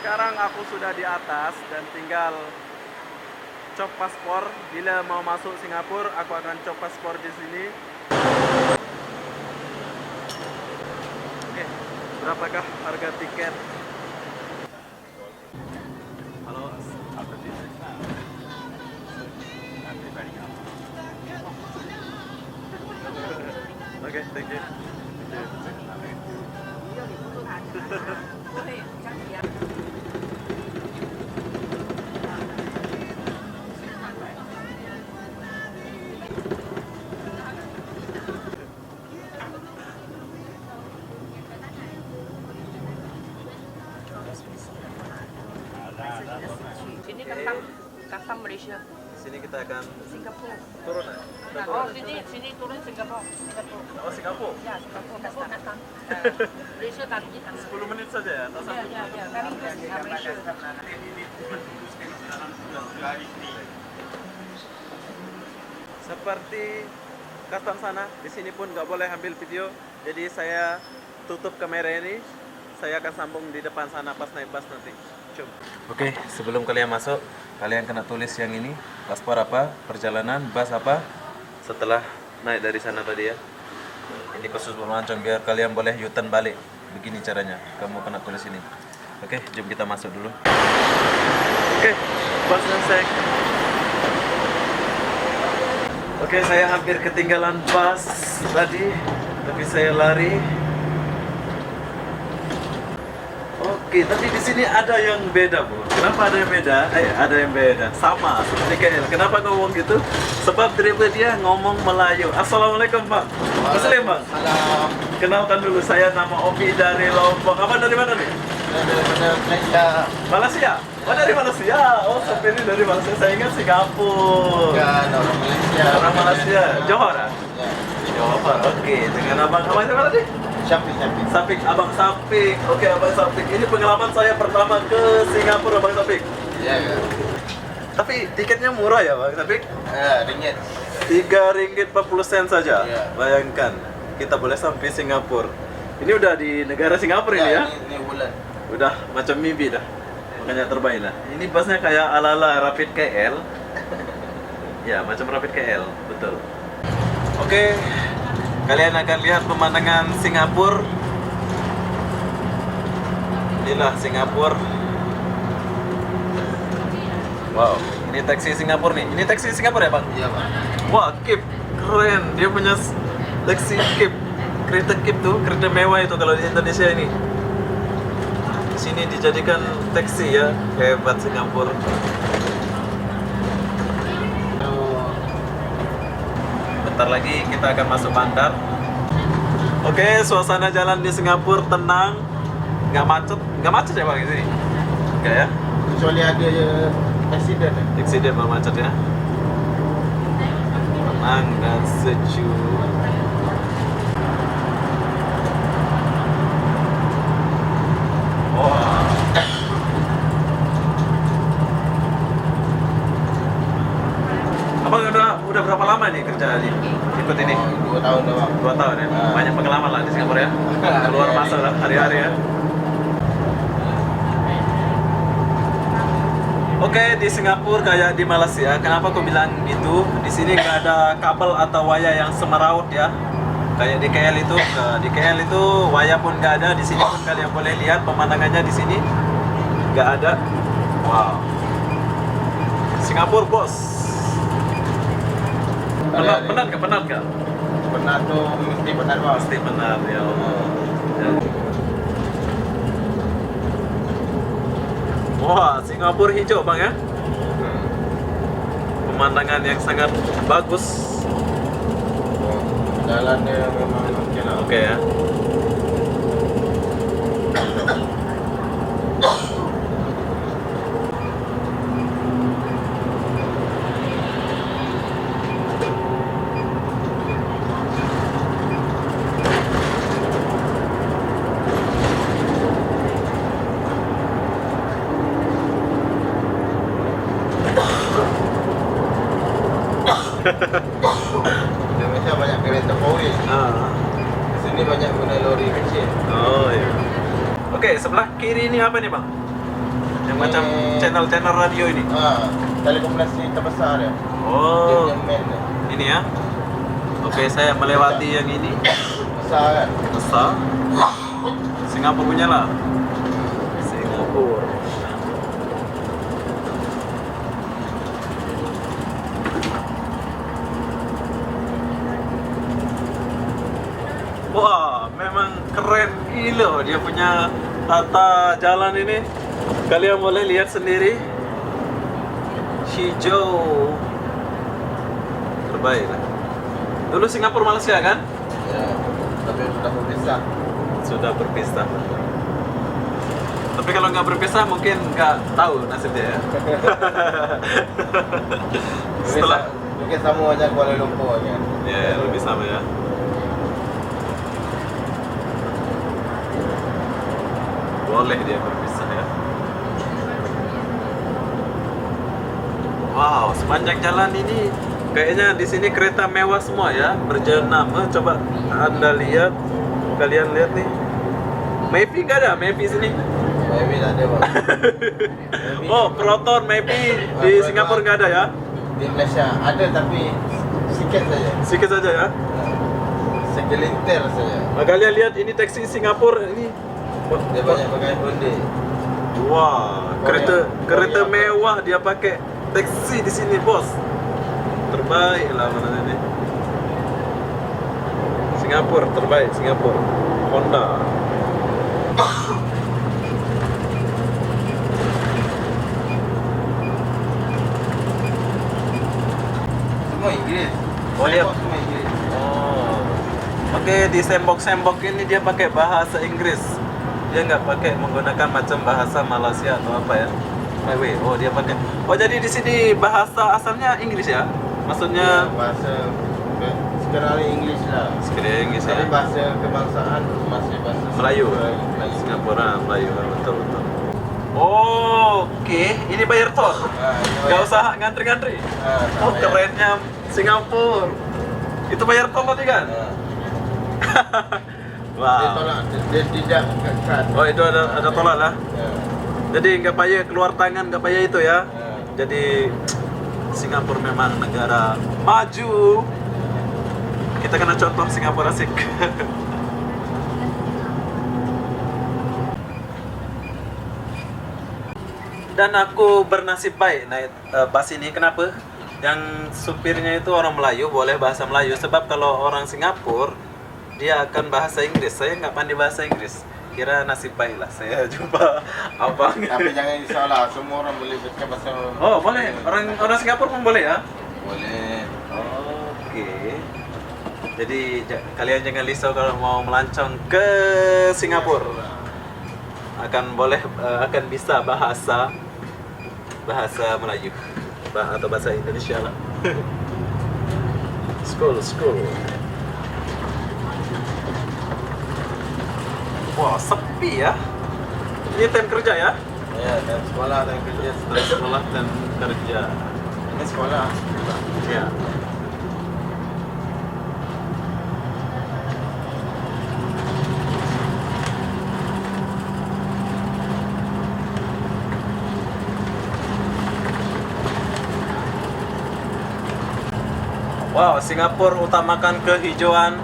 sekarang aku sudah di atas dan tinggal cop paspor. Bila mau masuk Singapura, aku akan cop paspor di sini. Oke, berapakah harga tiket? Halo, oke, thank you. Sini kasam Malaysia, Sini kita akan Singapura. turun ya? Oh, sini turun Singapura. Oh, Singapura. Ya, Singapura kasam. Malaysia tadi. 10 menit saja ya? Atau Ya, kami ke Malaysia. Seperti custom sana, di sini pun nggak boleh ambil video. Jadi saya tutup kamera ini. Saya akan sambung di depan sana pas naik bus nanti. Cum. Oke, sebelum kalian masuk, kalian kena tulis yang ini. Paspor apa, perjalanan, bus apa. Setelah naik dari sana tadi ya. Ini khusus buat melancong biar kalian boleh U-turn balik. Begini caranya, kamu kena tulis ini. Oke, jom kita masuk dulu. Oke, bus selesai. Oke, saya hampir ketinggalan bus tadi, tapi saya lari. Oke, tapi di sini ada yang beda, Bu. Kenapa ada yang beda? Ada yang beda. Sama seperti KL. Kenapa ngomong gitu? Sebab driver dia ngomong Melayu. Assalamualaikum, Pak. Muslim, Bang. Salam. Kenalkan dulu, saya nama Obi dari Lombok. Apa dari mana nih? Dari Malaysia. Malaysia. Oh, dari Malaysia. Oh, sampai ini dari Malaysia. Saya ingat Singapura. Ya, orang Malaysia. Orang Malaysia. Johor, ah? Ya. Johor. Oke, dengan abang itu mana tadi? Syafik. Sapik, Abang Sapik. Oke, Abang Sapik. Ini pengalaman saya pertama ke Singapura, Abang Sapik. Ya, ya. Tapi tiketnya murah ya, Bang Sapik? Ringgit. Rp3.40 saja. Iya. Bayangkan, kita boleh sampai Singapura. Ini udah di negara Singapura ini ya? Ini bulan. Udah macam mimpi dah. Makanya terbaik lah. Ini busnya kayak ala-ala Rapid KL. Ya, macam Rapid KL, betul. Oke, kalian akan lihat pemandangan Singapura. Inilah Singapura. Wow, ini taksi Singapura nih. Ini taksi Singapura ya, Bang? Iya, Pak. Wah, Kip, keren. Dia punya taksi Kip. Kereta Kip tuh, kereta mewah itu kalau di Indonesia ini. Di sini dijadikan taksi ya. Hebat Singapura. Bentar lagi kita akan masuk bandar. Oke, suasana jalan di Singapura tenang, nggak macet ya, Bang, di sini? Nggak ya? Kecuali ada accident. Eksiden mau macet ya. Tenang dan sejuk. Wah. Abang udah berapa lama nih kerja di ikut ini? 2 tahun dah, Pak. 2 tahun ya. Banyak pengalaman lah di Singapura ya. Keluar masuk lah hari-hari ya. Oke, di Singapura kayak di Malaysia. Kenapa aku bilang gitu? Di sini nggak ada kabel atau waya yang semeraut ya. Kayak di KL itu, di KL itu waya pun nggak ada. Di sini pun kalian boleh lihat pemandangannya di sini nggak ada. Wow. Singapura bos. Penat nggak? Benar tuh, mesti benar, Pak. Pasti benar ya Allah. Ya. Wah, Singapura hijau, Bang ya. Pemandangan yang sangat bagus. Jalannya memang oke lah. Oke ya. Indonesia banyak kereta power. Di sini banyak guna lori kecil. Oh iya. Oke, sebelah kiri ini apa nih, Bang? Yang macam channel-channel radio ini. Telekomunikasi terbesar ya. Oh, Dia main ya. ini ya. Oke, saya melewati yang ini. Besar kan? Besar. Singapura punya lah. Singapura. Wah, memang keren gila dia punya tata jalan ini. Kalian boleh lihat sendiri. Hijau. Terbaik lah. Dulu Singapura Malaysia kan? Ya. Tapi sudah berpisah. Sudah berpisah. Tapi kalau nggak berpisah mungkin nggak tahu nasibnya ya. Setelah Mungkin sama aja Kuala Lumpur kan. ya lebih sama ya. Boleh dia berpisah ya. Wow, sepanjang jalan ini kayaknya di sini kereta mewah semua ya, berjenama. Coba Anda lihat, kalian lihat nih. Maybe nggak ada, maybe sini. Maybe tak ada bang. Oh, Proton maybe di Singapura nggak ada ya? Di Malaysia ada tapi sikit saja. Sedikit saja ya. Segelintir saja. Nah, kalian lihat ini taksi Singapura ini. Dia banyak pakai Hyundai. Wah, kereta mewah dia pakai taksi di sini, bos. Terbaik lah mana ini. Singapura terbaik, Singapura. Honda. Semua Inggeris. Oh, lihat. Semua Inggeris. Oh. Oke, di sembok-sembok ini dia pakai bahasa Inggris. Dia nggak pakai menggunakan macam bahasa Malaysia atau apa ya. Oh, dia pakai. Oh, jadi di sini bahasa asalnya Inggris ya? Maksudnya Bahasa sekarang Inggeris lah. sekali Inggris Tapi ya? bahasa kebangsaan masih bahasa Melayu. Melayu. Singapura Melayu, betul betul. Oh, oke. Ini bayar tol. Nggak usah ngantri-ngantri. Oh, kerennya Singapura. Itu bayar tol tadi kan? Dia Wow. tolak, dia tidak kat. Oh, itu ada tolak lah. Ya. Jadi nggak payah keluar tangan, nggak payah itu ya. Ya. Jadi Singapura memang negara maju. Kita kena contoh Singapura asik. Dan aku bernasib baik naik bus ini. Kenapa? Yang supirnya itu orang Melayu, boleh bahasa Melayu. Sebab kalau orang Singapura, dia akan bahasa Inggris. Saya nggak pandai bahasa Inggris. Kira nasib baik lah saya jumpa abang. Tapi jangan risaulah, semua orang boleh baca bahasa. Oh, boleh. Orang Singapura pun boleh ya? Boleh. Oke. Jadi kalian jangan risau kalau mau melancong ke Singapura. Akan boleh akan bisa bahasa Melayu atau bahasa Indonesia lah. School. Wah, sepi ya. Ini time kerja ya? Ya, dan sekolah dan kerja. Setelah sekolah dan kerja. Ini sekolah. Ya. Wow, Singapura utamakan kehijauan.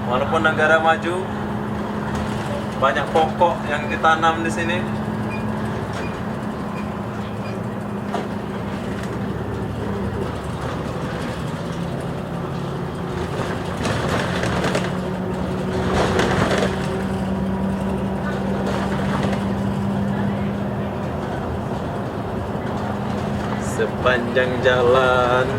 Walaupun negara maju, banyak pokok yang ditanam di sini. Sepanjang jalan.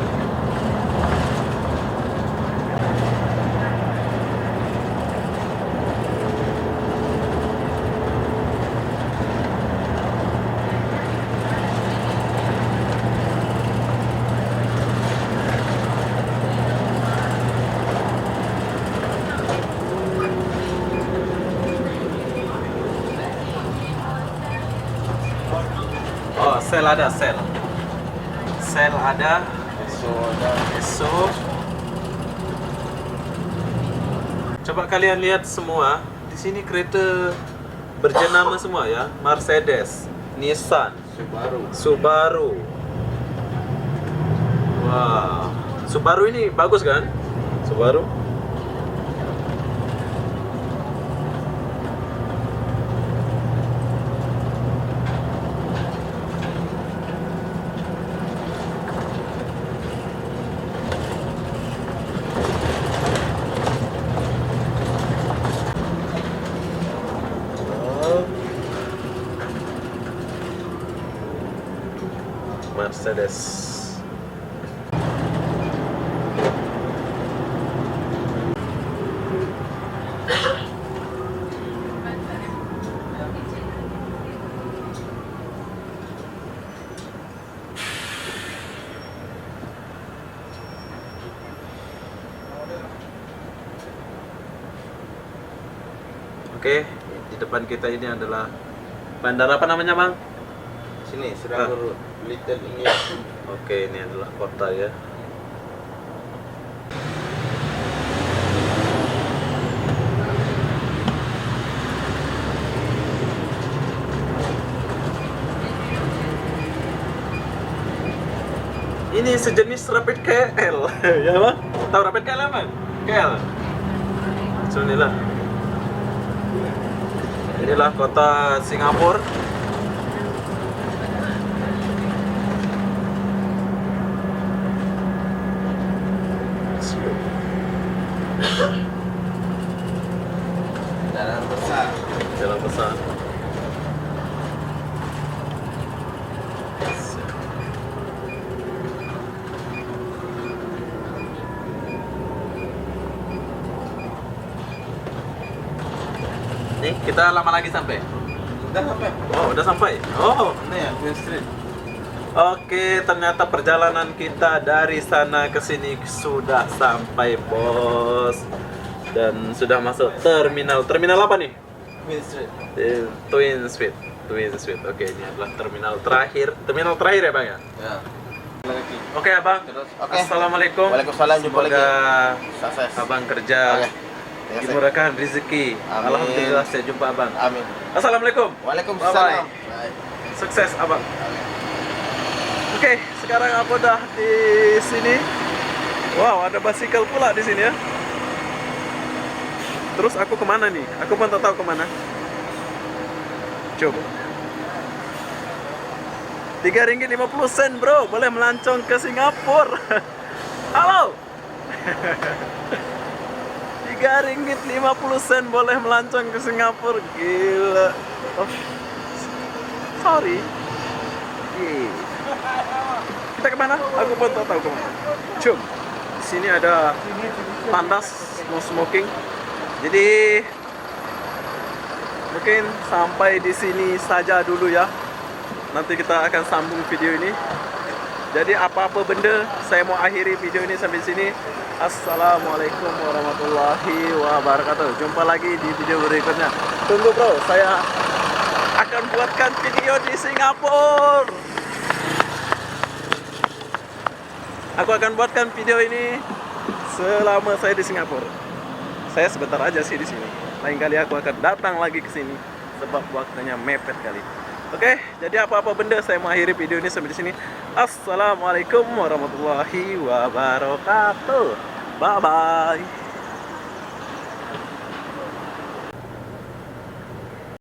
Oh, sel ada, sel. Sel ada. So, ada. So, coba kalian lihat semua. Di sini kereta berjenama semua ya. Mercedes, Nissan, Subaru. Wah, Subaru ini bagus kan? Subaru. Mercedes. Oke, di depan kita ini adalah bandara apa namanya, Bang? Sini, Singapura Little India. Oke, ini adalah kota ya. Ini sejenis Rapid KL, ya Bang? Tahu Rapid KL apa? KL. Inilah. Inilah kota Singapura. Jalan besar. Jalan besar. Nih, kita lama lagi sampai. Udah sampai. Oh, udah sampai. Oh, Ini ya, Queen Street. oke, ternyata perjalanan kita dari sana ke sini sudah sampai, bos. Dan sudah masuk terminal. Terminal apa nih? Queen Street. Twin Suite. Twin Suite. Oke, ini adalah terminal terakhir. Terminal terakhir ya, Bang ya? Ya. Lagi. Oke, Abang. Oke. Assalamualaikum. Waalaikumsalam, jumpa lagi. Semoga Sukses. Abang kerja Oke. dimurahkan rezeki. Amin. Alhamdulillah saya jumpa Abang. Amin. Assalamualaikum. Waalaikumsalam. Bye-bye. Sukses, Abang. Oke, sekarang aku udah di sini. Wow, ada basikal pula di sini ya. Terus aku kemana nih? Aku pun tak tahu kemana. Coba. Rp3.50 bro, boleh melancong ke Singapura. Halo. Rp3.50 boleh melancong ke Singapura. Gila. Oh. Sorry. Yeah. Kita kemana? Aku pun tak tahu kemana. Cum. Di sini ada tandas no smoking. Jadi mungkin sampai di sini saja dulu ya. Nanti kita akan sambung video ini. Jadi apa-apa benda, saya mau akhiri video ini sampai sini. Assalamualaikum warahmatullahi wabarakatuh. Jumpa lagi di video berikutnya. Tunggu bro, saya akan buatkan video di Singapura. Aku akan buatkan video ini selama saya di Singapura. Saya sebentar aja sih di sini. Lain kali aku akan datang lagi ke sini sebab waktunya mepet kali. Oke, jadi apa-apa benda saya mengakhiri video ini sampai di sini. Assalamualaikum warahmatullahi wabarakatuh. Bye bye.